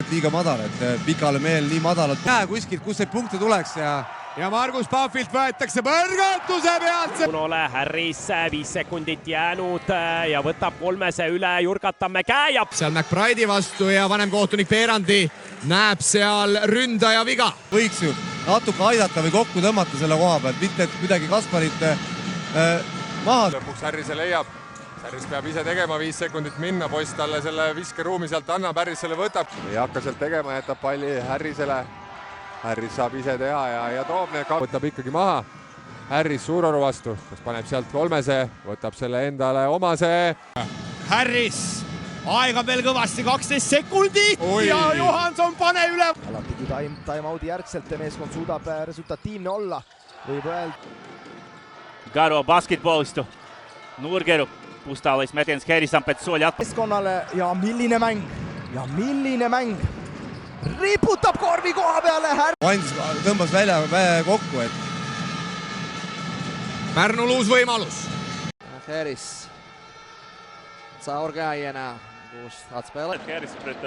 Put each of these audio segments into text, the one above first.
liiga madal, et Pikale mehel nii madalalt kuskilt, kus neid punkte tuleks ja Margus Pahvilt võetakse põrgatuse pealt. Unole Harris 5 sekundit jäänud ja võtab 3 üle, Jurgatamme käejab. Seal McBride'i vastu ja vanemkohtunik Peerandi näeb seal ründaja viga. Võiks ju natuke aidata või kokku tõmmata selle koha pealt, mitte et kuidagi Kasparit maha. Lõpuks Harrise leiab. Harris peab ise tegema 5 sekundit minna, poiss talle selle viskeruumi sealt annab, Harris selle võtab. Ei hakka sealt tegema, jätab palli Harrisele. Harris saab ise teha ja toob need võtab ikkagi maha. Harris Suuroru vastu, kes paneb sealt 3, võtab selle endale omase. Harris, aega veel kõvasti 12 sekundit ja Johanson pane üle. Alatigi time-out'i järgselt meeskond suudab resultatiivne olla. Võib öelda. Garo basketballistu, Nurgeru. Pustalis Metens Kerisam Petsuol jatkas. Keskkonnale ja milline mäng. Riputab korvi koha peale. Tõmbas välja kokku, et Pärnul uus võimalus. Harris saa orgaajana, kus saad spela. Harris pred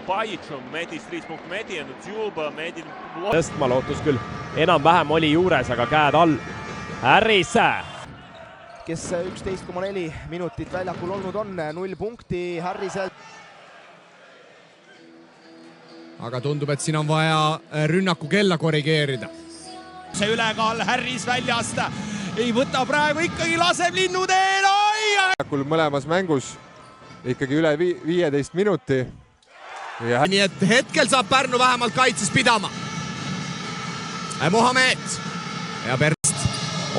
Pajićom, Medis 3 punkt Medi, nüüd Juba, Medi. Tõstma lootus küll enam-vähem oli juures, aga käed all. Harris. Kes 11,4 minutit väljakul olnud on, 0 punkti Harrisel. Aga tundub, et siin on vaja rünnaku kella korrigeerida. See ülekaal Harris väljast ei võta praegu, ikkagi laseb linnuteel. Mõlemas mängus ikkagi üle 15 minuti. Nii et hetkel saab Pärnu vähemalt kaitses pidama. Mohamed ja Berst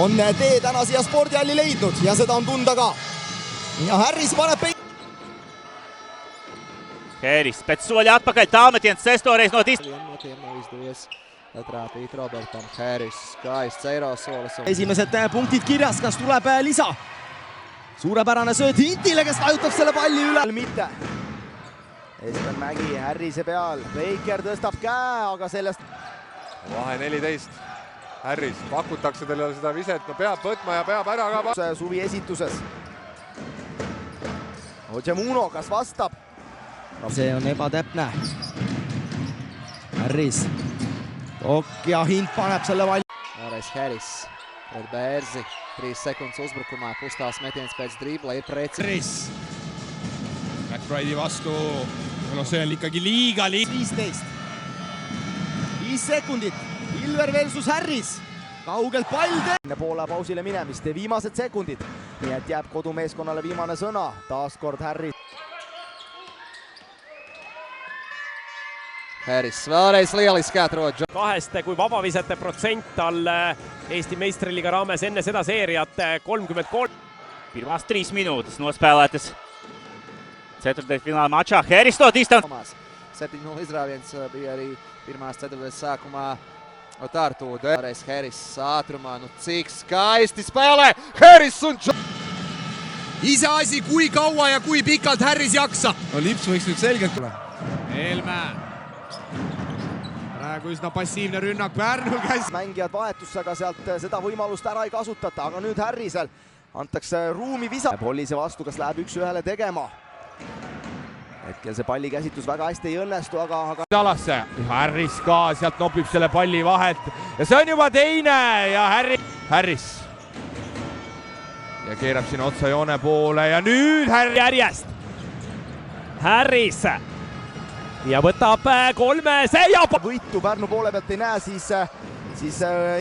on tee täna siia spordihalli leidnud ja seda on tunda ka. Ja Harris paneb Harris, Petsuoli atpakaļ, tāmetiens sestoreiz no tist. Trāpīt Robertam, Harris, skaists Eirosolis. Esimesed punktid kirjas, kas tuleb lisa? Suurepärane sööt Hintile, kes vajutab selle palli üle. Mitte. Espen Mägi Harrise peal, Baker tõstab käe, aga sellest... Vahe 14. Harris, pakutakse talle seda viset, no peab võtma ja peab ära ka. Suvi esituses. Ojemuno, kas vastab? See on ebatäpne. Harris. Ja Hint paneb selle valli. Harris. Pret Bērzi. 3 sekundes uzbrukumā. Pustās metiens pēc dribla ir preci. Harris. McBride'i vastu. No see on ikkagi liiga 15. 5 sekundit. Ilver versus Harris. Kaugelt pall enne poole pausile minemist. Viimased sekundid. Nii et jääb kodumeeskonnale viimane sõna. Taaskord Harris. Harris vēlreiz lieliski atrod. 2, kui vabavisete protsent all Eesti meistriliiga raames enne seda seeriat 33. Pirmās 3 minūtes nospēlētas ceturtdaļfināla mačā. Harris to distanci. 7-0 izrāviens bija arī pirmās ceturtdaļas sākumā Tartu. Vēlreiz Harris ātrumā, nu cik skaisti spēlē. Harris un Iseasi, kui kaua ja kui pikalt Harris jaksa. No lips võiks nüüd selgelt tule. Helme. Praegu üsna passiivne rünnak Pärnu käis. Mängijad vahetusse, aga sealt seda võimalust ära ei kasutata, aga nüüd Harrisel antakse ruumi visa. Pollise vastu, kas läheb 1-1 tegema. Hetkel see palli käsitus väga hästi ei õnnestu, aga... Alasse. Harris ka, sealt nopib selle palli vahet. Ja see on juba teine ja Harris. Ja keerab siin otsa joone poole ja nüüd järjest. Harris. Ja võtab 3 ja... Võitu Pärnu poole pealt ei näe, siis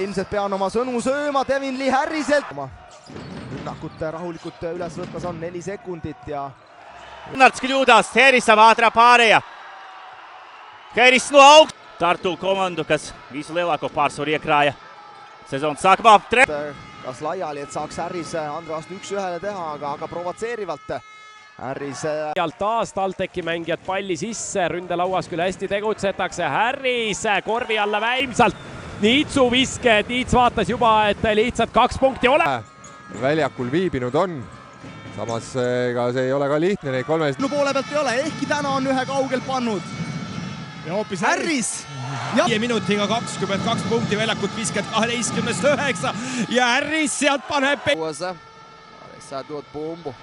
ilmselt pean oma sõnu sööma Devin Lee Harriselt. Rünnakut rahulikult üles võtmas on 4 sekundit ja... Narts kļūdās, Harris savu ātrā pārējā. Harris no augstu. Tartu komandu, kas visu lielāko pārsvaru iekrāja sezonas sākumā. Kas laiali, et saaks Harris Andre vastu 1-1 teha, aga provotseerivalt. Harris... Taas TalTechi mängijad palli sisse, ründelauas küll hästi tegutsetakse. Harris korvi alla väimsalt. Niitsu viske, Tiits vaatas juba, et lihtsalt 2 punkti ole. Väljakul viibinud on. Samas ega see ei ole ka lihtne neid 3. Poole pealt ei ole, ehkki täna on ühe kaugelt pannud. Ja hoopis Harris. 5 minutiga 22 punkti väljakut 12-9 ja Harris sealt paneb... Harris saa dot bumbu.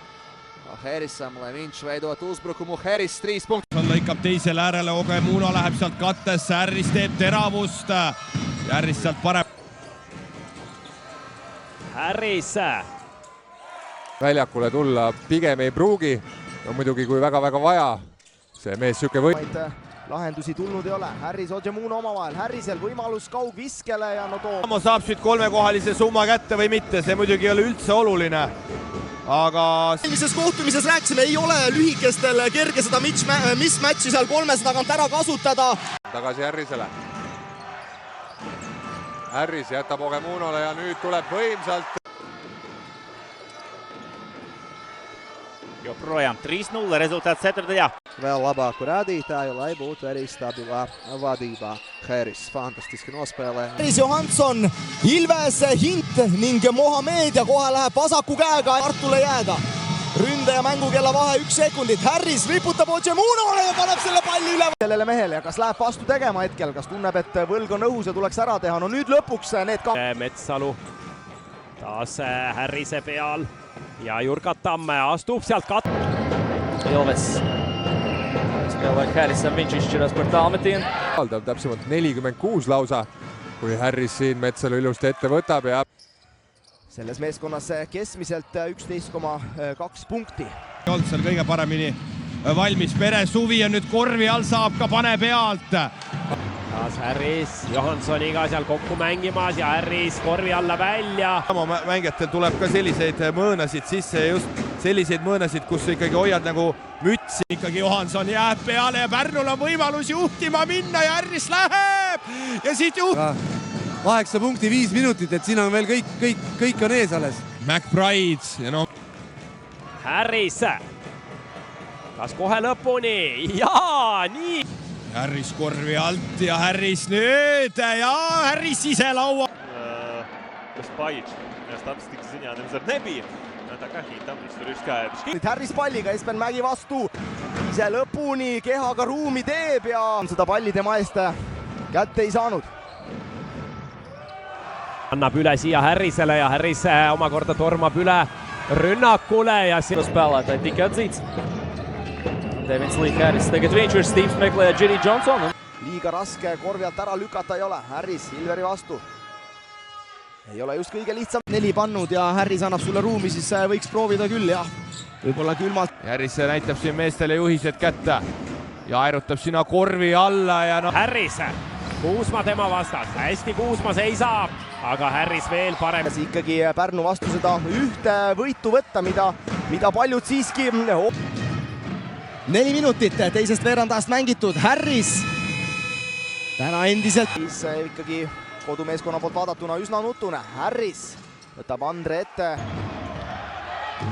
Harris lai viņš veidot uzbrukumu. Harris 3 punkti. lõikab teisele äärele, Ogemuno läheb sealt kattesse, Harris teeb teravust. Harris sealt parem. Harris. väljakule tulla pigem ei pruugi, no muidugi kui väga-väga vaja, see mees sihuke lahendusi tulnud ei ole. Harris, Ogemuno omavahel. Harrisel võimalus kaugviskele ja no too. saab siit kolmekohalise summa kätte või mitte, see muidugi ei ole üldse oluline. Aga eelmises kohtumises rääkisime, ei ole lühikestel kerge seda mismatchi seal kolmese tagant ära kasutada. tagasi Harrisele. Harris jätab Ogemunole ja nüüd tuleb võimsalt. Joprojām 3-0 rezultāts ceturtajā. Vēl labāku rādītāju, lai būtu arī stabilā vadībā. Harris fantastiski nospēlē. Harris, Johansson, Ilves, Hint ning Mohamed ja kohe läheb vasaku käega Tartule jääda. Ründaja mängukella vahe 1 sekundit. Harris liputab Ogemunole ja paneb selle palli üle sellele mehele ja kas läheb vastu tegema hetkel, kas tunneb, et võlg on õhus ja tuleks ära teha. No nüüd lõpuks need Metsalu taas Harrise peal ja Jurkat Tamme astub sealt Ilves spēlē Harrisam, viņš izšķirās par tālmetienu. Täpsemalt 46 lausa, kui Harris siin Metsalu ilusti ette võtab ja selles meeskonnas keskmiselt 11,2 punkti. Ei olnud seal kõige paremini valmis. Pere Suvi ja nüüd korvi all saab ka pane pealt. taas Harris, Johanssoniga seal kokku mängimas ja Harris korvi alla välja. mängijatel tuleb ka selliseid mõõnasid sisse, just selliseid mõõnasid, kus ikkagi hoiad nagu mütsi. Ikkagi Johansson jääb peale ja Pärnul on võimalus juhtima minna ja Harris läheb ja siit 8 punkti 5 minutit, et siin on veel kõik on ees alles. McBride ja no Harris, kas kohe lõpuni? Jaa, nii! Harris korvi alt ja Harris nüüd ja Harris ise laua. Kas Pajic statistikas ziņā nemaz nebija. Tā kā Hintam tur ir skaidrs. Harris palliga, Espen Mägi vastu. Ise lõpuni kehaga ruumi teeb ja seda palli tema eest kätte ei saanud. Annab üle siia Harrisele ja Harris omakorda tormab üle rünnakule ja spēlētāji tika atzīts. Devins Lee Harris, tagad viņš ir Steve's meklē Ginny Johnson. Liiga raske korvi alt ära lükata ei ole. Harris Ilveri vastu. Ei ole just kõige lihtsam. 4 pannud ja Harris annab sulle ruumi, siis võiks proovida küll, jah. Võib-olla külmalt. Harris näitab siin meestele juhised kätte ja aerutab sinna korvi alla ja no. Harris, Kuusma tema vastas, hästi Kuusma seisab, aga Harris veel parem. Ikkagi Pärnu vastu seda ühte võitu võtta, mida paljud siiski... 4 minutit teisest veerandajast mängitud. Harris täna endiselt ikkagi kodumeeskonna poolt vaadatuna üsna nutune. Harris võtab Andre ette.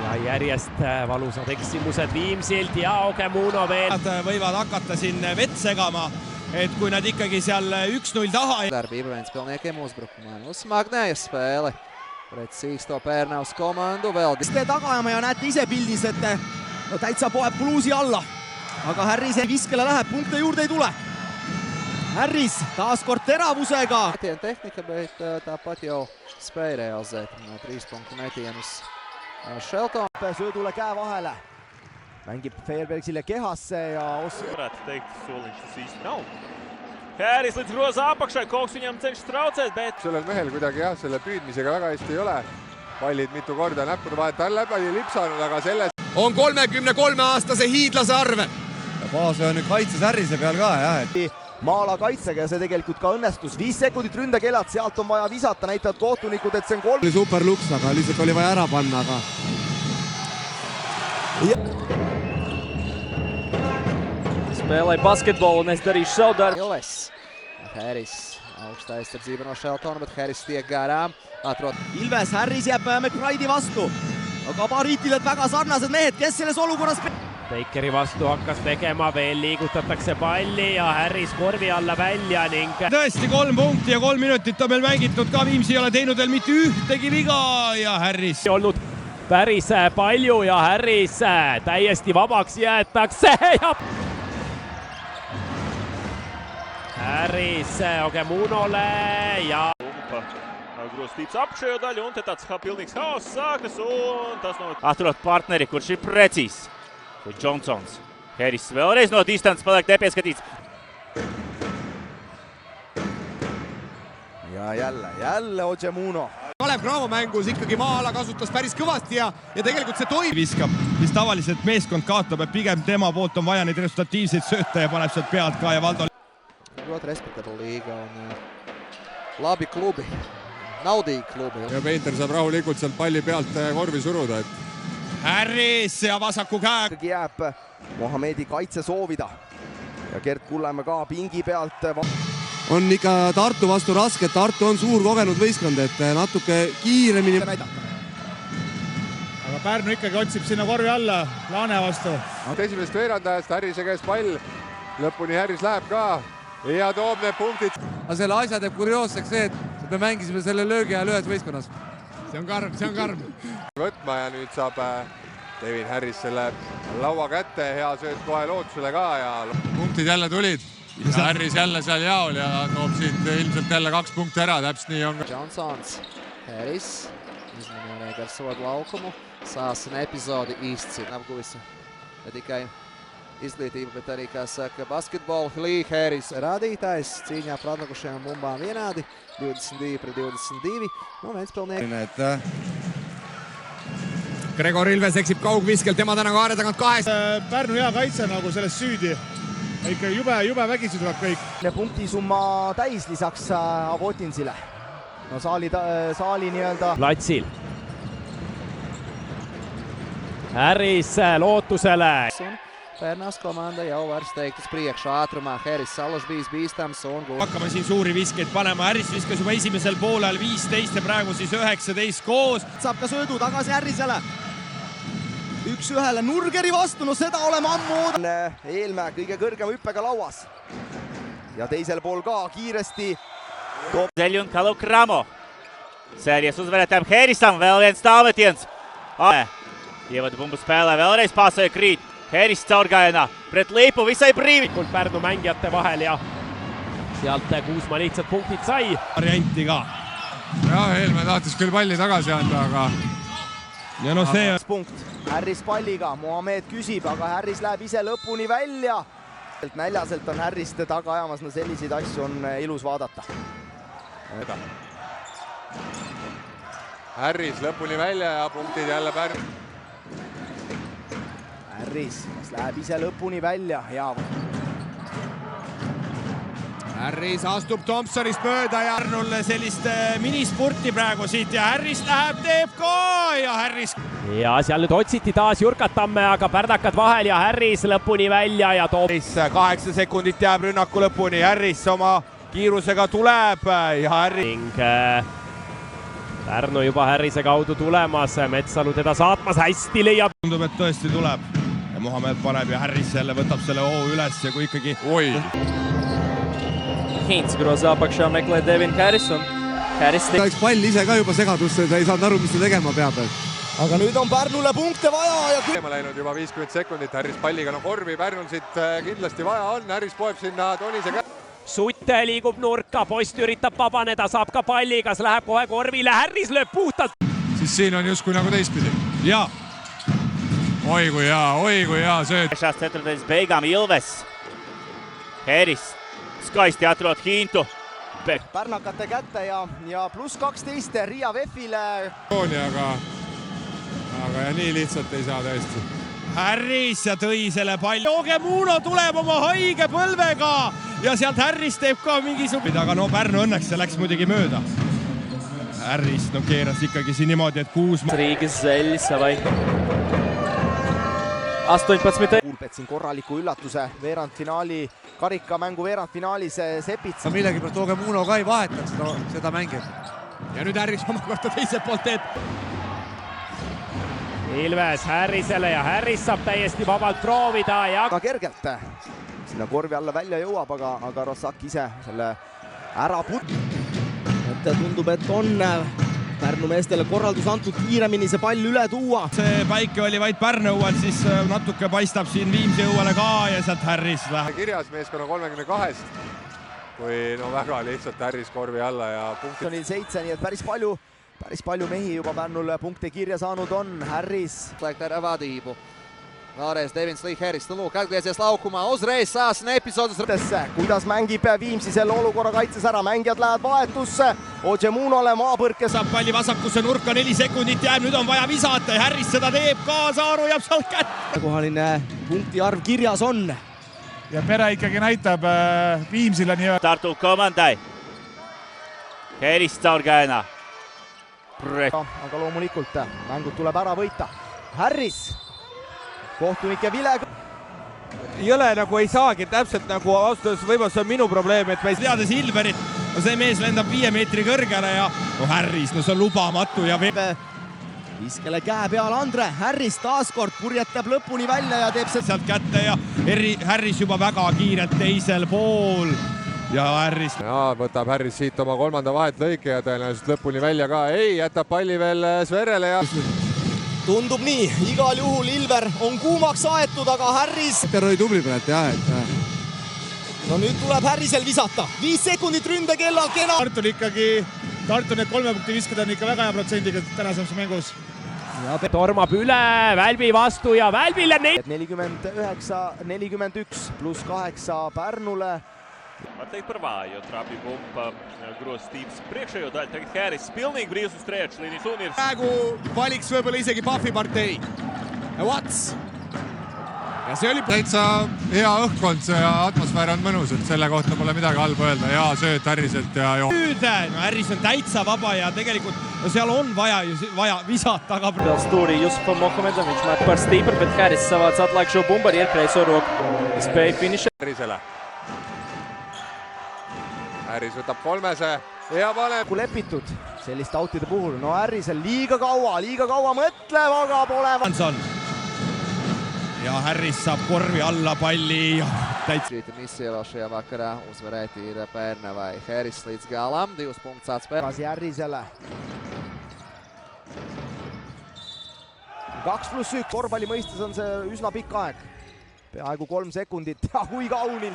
Ja järjest valusad eksimused Viimsilt ja Ogemuno veel. Nad võivad hakata siin vett segama, et kui nad ikkagi seal 1-0 taha. Darbība viens pilniekiem uzbrukumā. Smagnēja spēle pret Sīksto Pērnavas komandu vēl. Te tagajama ja näete ise pildis, et no täitsa poeb Bluesi alla. Aga Harris viskele läheb, punkte juurde ei tule. Harris taaskord teravusega. Tehnika, bet tāpat jau spēja realizēt 3 punktu metienus. Shelton. Söödule käe vahele. Mängib Fairbergsile kehasse ja... Varētu teikt, soliņš tas īsti nav. Harris līdz groza apakšai, Koks viņam cenšas traucēt, bet... Sellel mehel kuidagi jah, selle püüdmisega väga hästi ei ole. Pallid mitu korda näppude vahet on läbi lipsanud, aga selles... On 33-aastase hiidlase arve. Paase on nüüd kaitses Harrise peal ka, jah. Maala kaitsega ja see tegelikult ka õnnestus. 5 sekundit ründekellad, sealt on vaja visata, näitavad kohtunikud, et see on 3... Oli super luks, aga lihtsalt oli vaja ära panna, aga... Spēlē basketbolu un es darīšu savu darbu. Ilves. Harris augstā aizsardzība no Sheltona, bet Harris tiek garām. Atrod. Ilves, Harris jääb McBride'i vastu. Gabariitiliselt väga sarnased mehed, kes selles olukorras... Bakeri vastu hakkas tegema, veel liigutatakse palli ja Harris korvi alla välja ning... Tõesti 3 punkti ja 3 minutit on meil mängitud ka. Viimsi ei ole teinud veel mitte ühtegi viga ja Harris... olnud päris palju ja Harris täiesti vabaks jäetakse ja... Harris Ogemunole ja... Grūs Stīps apšējo daļu, un te tāds pilnīgs haoss sākas, un tas nav... Atrod partneri, kurš ir precīzs. Johnsons. Harris vēlreiz no distances paliek nepieskatīts. ja jälle Ojemuno. Kalev Cramo mängus ikkagi maa-ala kasutas päris kõvasti ja tegelikult see toimub. Viskab, siis tavaliselt meeskond kaotab, et pigem tema poolt on vaja neid resultatiivseid sööte ja paneb sealt pealt ka ja Valdo. Ļoti respektabla liiga un labi klubi, naudīgi klubi. Ja Peeter saab rahulikult sealt palli pealt korvi suruda. Harris ja vasaku käe. Ikkagi jääb Mohamedi kaitse soovida ja Gert Kullamäe ka pingi pealt. On ikka Tartu vastu raske, et Tartu on suur kogenud võistkond, et natuke kiiremini. Aga Pärnu ikkagi otsib sinna korvi alla Laane vastu. Esimesest veerandajast Harrise käes pall, lõpuni Harris läheb ka ja toob need punktid. Aga selle asja teeb kurioosseks see, et me mängisime selle löögi ajal ühes võistkonnas. See on karm. Võtma ja nüüd saab Devin Harris selle laua kätte, hea sööt kohe lootusele ka ja punktid jälle tulid. Ja Harris jälle seal jaol ja toob siit ilmselt jälle 2 punkti ära, täpselt nii on. Johnsons, Harris, izmanīja gar sodu laukumu, sāsina epizodi īsti apguvisa. Ne tikai izglītība, bet arī, kā saka, basketbolu. Lee Harris rādītājs cīņā par atlakušajām bumbām vienādi, 22-22. No, Ventspilnieki. Gregor Ilves eksib kaugviskelt, tema täna kaare tagant 2. Pärnu hea kaitse nagu sellest süüdi. Ikka jube vägisi tuleb kõik. Punktisumma täis lisaks Abotinsile. No saali nii-öelda. Platsil. Harris lootusele. Pērnās komanda jau var steigt uz priekšu ātrumā. Harris Salas bijis bīstams un gūs. Hakkame siin suuri viskeid panema. Harris viskas juba esimesel poolel 15 ja praegu siis 19 koos. Saab ka söödu tagasi Harrisele. 1-1 Nurgeri vastu, no seda oleme ammu oodanud. Eelmäe kõige kõrgema hüppega lauas. Ja teisel pool ka kiiresti. Zeļu un Kalev Cramo. Sērijas uzvarētājiem Harrisam vēl viens stāvmetiens. Ievada bumbu spēlē, vēlreiz pārsēja krīt. Harris caurgājienā pret Līpu visai brīvi. Pärnu mängijate vahel ja sealt Kuusma lihtsalt punktid sai. Varianti ka. Ja Helme tahtis küll palli tagasi anda, aga... Ja no see on... Punkt. Harris palliga, Mohamed küsib, aga Harris läheb ise lõpuni välja. Näljaselt on Harrist taga ajamas, no selliseid asju on ilus vaadata. Harris lõpuni välja ja punktid jälle Pärnu. Harris, kes läheb ise lõpuni välja, hea. Harris astub Thompsonist mööda ja Pärnul sellist minispurti praegu siit ja Harris läheb, teeb ka ja Harris. Ja seal nüüd otsiti taas Jurkatamme, aga pärdakad vahel ja Harris lõpuni välja ja toob. 8 sekundit jääb rünnaku lõpuni, Harris oma kiirusega tuleb ja Harris. Ning Pärnu juba Harrise kaudu tulemas, Metsalu teda saatmas, hästi leiab. Tundub, et tõesti tuleb ja Mohamed paneb ja Harris jälle võtab selle hoo üles ja kui ikkagi... Oi! Hintz groza apakšā meklē Devin Harris un Harris... Üks pall ise ka juba segadusse, ta ei saanud aru, mis ta tegema peab. Aga nüüd on Pärnule punkte vaja ja... Ma läinud juba 50 sekundit, Harris palliga korvi, Pärnul siit kindlasti vaja on, Harris poeb sinna Tonise käe. Sutt liigub nurka, Post üritab vabaneda, saab ka palli, kas läheb kohe korvile, Harris lööb puhtalt. Siis siin on justkui nagu teistpidi. Jaa. Oi kui hea sööd. Šās ceturtais beigām Ilves. Harris skaisti atrod Hintu. Pärnakate kätte ja pluss 12 Riia Vefile. Aga ja nii lihtsalt ei saa tõesti. Harris ja tõi selle palli. Ojemuno tuleb oma haige põlvega ja sealt Harris teeb ka mingisugune. Aga no Pärnu õnneks see läks muidugi mööda. Harris keeras ikkagi siin niimoodi, et Kuusma... Riigis Zell savai 18. Kuulpet siin korraliku üllatuse veerandfinaali, karikamängu veerandfinaalis Sepits. Millegipärast Ojemuno ka ei vahetaks seda mängib. Ja nüüd Harris omakorda teiselt poolt teeb. Ilves Harrisele ja Harris saab täiesti vabalt proovida ja... Ka kergelt sinna korvi alla välja jõuab, aga Rossak ise selle ära tundub, et on Pärnu meestele korraldus antud kiiremini see pall üle tuua. See päike oli vaid Pärnu õuel, siis natuke paistab siin Viimsi õuele ka ja sealt Harris läheb. Kirjas meeskonna 32-st kui no väga lihtsalt Harris korvi alla ja punktid. Neil 7, nii et päris palju mehi juba Pärnul punkte kirja saanud on. Harris. Ära vadību. Vēlreiz Devins Lee Harris lūk atgriezies laukumā. Uzreiz sāsina epizodes. Kuidas mängib Viimsi selle olukorra kaitses ära. Mängijad lähevad vahetusse. Ojemunole maapõrke. Saab palli vasakusse nurka, 4 sekundit jääb, nüüd on vaja visata ja Harris seda teeb ka, Saaru jääb sealt kätte. Kohaline punkti arv kirjas on. Ja Pere ikkagi näitab Viimsile nii. Tartu komandai. Harris Taurgaina. Aga loomulikult mängud tuleb ära võita. Harris. Kohtunike vilega. Jõle nagu ei saagi täpselt nagu austus, võib-olla see on minu probleem, et me ei teades Ilverit, no see mees lendab 5 meetri kõrgele ja no Harris, no see on lubamatu ja Viskele käe peale Andre. Harris taaskord purjetab lõpuni välja ja teeb sealt kätte ja Harris juba väga kiirelt teisel pool ja Harris. Ja võtab Harris siit oma 3. vahetlõike ja tõenäoliselt lõpuni välja ka. Ei, jätab palli veel Sverrele ja tundub nii, igal juhul Ilver on kuumaks aetud, aga Harris. Peter oli tubli praegu jah, et. No nüüd tuleb Harrisel visata. 5 sekundit ründekella, kena. Tartu need 3 punkti viskad on ikka väga hea protsendiga tänases mängus. Tormab üle, Välbi vastu ja Välbile 49-41 pluss 8 Pärnule. Pateikt par vāju, trapja bumba, gros Steeps priekšējo daļu, tagad Harris pilnīgi brīvs uz treču līnijas un ir. Praegu valiks võib-olla isegi Pahvi partei. What's? Ja see oli täitsa hea õhkkond, see atmosfäär on mõnus, et selle kohta pole midagi halba öelda. Hea sööt Harriselt ja joo. Nüüd, no Harris on täitsa vaba ja tegelikult no seal on vaja visata, aga... Vēl stūrī Jusufam Mohamedam, viņš met par stīpru, bet Harris savāc atlaikšo bumbu ar iekreiso roku. Spēja finiša. Harrisele. Harris võtab 3. ja paneb. Lepitud selliste autide puhul. No Harrisel liiga kaua mõtleb, aga pole... Ja Harris saab korvi alla palli. Misija vēl šajā vakarā uzvarēt ir Pērnavai. Harris līdz galam, 2 punktus atspēl. Harrisele. 2+1. Korvpalli mõistes on see üsna pikk aeg. Peaaegu 3 sekundit ja kui kaunilt.